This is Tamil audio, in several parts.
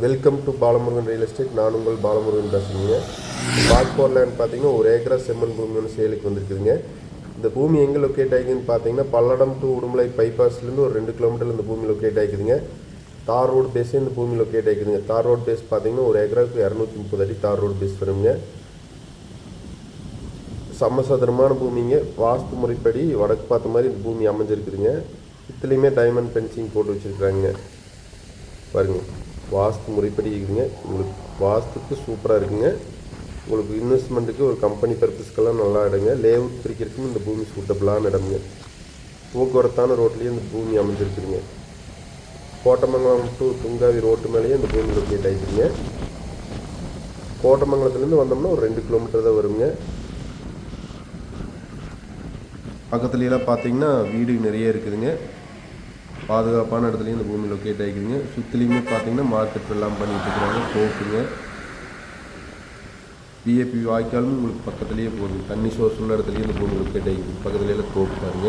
Welcome to Balamurugan real estate. நான் உங்கள் பாலமுருகன் பேசுகிறீங்க. பார்க்க போகிற லேண்ட் பார்த்தீங்கன்னா ஒரு ஏக்கரா செம்மண் பூமி ஒன்று சேலுக்கு வந்திருக்குதுங்க. இந்த பூமி எங்கே லொக்கேட் ஆகிக்குதுன்னு பார்த்தீங்கன்னா பல்லடம் டு உடுமலை பைபாஸ்லேருந்து ஒரு 2 கிலோமீட்டரில் இந்த பூமி லொக்கேட் ஆகிக்குதுங்க. தார் ரோடு பேஸே இந்த பூமி லொக்கேட் ஆகிக்குதுங்க. தார் ரோடு பேஸ் பார்த்தீங்கன்னா ஒரு ஏக்கராவுக்கு 230 அடி தார் ரோடு பேஸ் வருங்க. சமசதுரமான பூமிங்க. வாஸ்து முறைப்படி வடக்கு பார்த்த மாதிரி இந்த பூமி அமைஞ்சிருக்குதுங்க. இதுலேயுமே டைமண்ட் ஃபென்சிங் போட்டு வச்சுருக்குறாங்க பாருங்க. வாஸ்து முறைப்படி இருக்குதுங்க. உங்களுக்கு வாஸ்துக்கு சூப்பராக இருக்குங்க. உங்களுக்கு இன்வெஸ்ட்மெண்ட்டுக்கு ஒரு கம்பெனி பர்பஸ்க்கெல்லாம் நல்லா இடங்க. லேஅவுட் பிரிக்கிறதுக்கும் இந்த பூமி சூட்டபிளான இடம்ங்க. போக்குவரத்தான ரோட்லேயே இந்த பூமி அமைஞ்சிருக்குதுங்க. கோட்டமங்கலம் டு துங்காவி ரோட்டு மேலேயே இந்த பூமி லொக்கேட் ஆகிடுங்க. கோட்டமங்கலத்துலேருந்து வந்தோம்னா ஒரு 2 கிலோமீட்டர் தான் வருங்க. பக்கத்துலலாம் பார்த்தீங்கன்னா வீடு நிறைய இருக்குதுங்க. பாதுகாப்பான இடத்துலையும் இந்த பூமி லொக்கேட் ஆகிக்குதுங்க. சுற்றிலையுமே பார்த்தீங்கன்னா மார்க்கெட் எல்லாம் பண்ணிட்டு இருக்கிறாங்க. தோப்புங்க. பிஏபி வாய்க்காலும் உங்களுக்கு பக்கத்துலேயே போகுது. தண்ணி சோர்ஸ் உள்ள இடத்துலையும் இந்த பூமி லொக்கேட் ஆகிக்குது. பக்கத்துலேயே தோப்பு பாருங்க.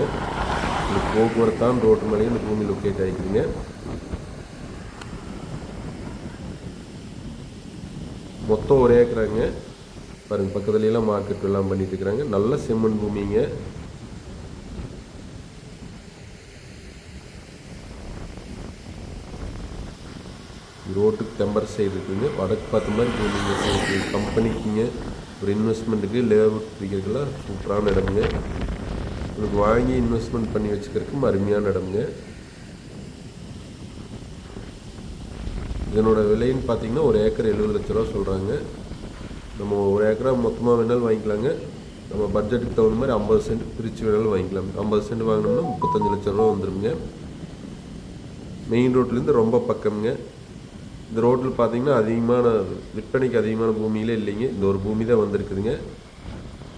உங்களுக்கு போக்குவரத்தான் ரோட்டு மேலேயும் இந்த பூமி லொக்கேட் ஆகிக்குதுங்க. மொத்தம் ஒரு ஏக்கராங்க பாருங்க. பக்கத்துலலாம் மார்க்கெட் எல்லாம் பண்ணிட்டு இருக்கிறாங்க. நல்ல செம்மண் பூமிங்க. ரோட்டுக்கு டெம்பர் சைடு இருக்குதுங்க. வடக்கு பார்த்த மாதிரி பூமிங்க. கம்பெனிக்குங்க ஒரு இன்வெஸ்ட்மெண்ட்டுக்கு லேஅவுட் பிடிக்கிறதுக்கெல்லாம் சூப்பரான இடமுங்க. உங்களுக்கு வாங்கி இன்வெஸ்ட்மெண்ட் பண்ணி வச்சுக்கிறதுக்கும் அருமையான இடமுங்க. இதனோட விலைன்னு பார்த்தீங்கன்னா ஒரு ஏக்கர் 70 லட்ச ரூபா சொல்கிறாங்க. நம்ம ஒரு ஏக்கரா மொத்தமாக வேணாலும் வாங்கிக்கலாங்க. நம்ம பட்ஜெட்டுக்கு தகுந்த மாதிரி 50 சென்ட் பிரித்து வேணாலும் வாங்கிக்கலாம். 50 சென்ட் வாங்கினோம்னா 35 லட்ச ரூபா வந்துடுங்க. மெயின் ரோட்லேருந்து ரொம்ப பக்கம்ங்க. இந்த ரோட்டில் பார்த்தீங்கன்னா அதிகமான விற்பனைக்கு அதிகமான பூமியிலே இல்லைங்க. இந்த ஒரு பூமி தான் வந்திருக்குதுங்க.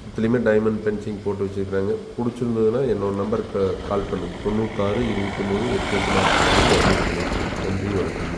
இதுலேயுமே டைமண்ட் ஃபென்சிங் போட்டு வச்சுருக்குறாங்க. பிடிச்சிருந்ததுன்னா என்னோட நம்பருக்கு கால் பண்ணுங்கள். 96 29 8 நன்றி, வணக்கம்.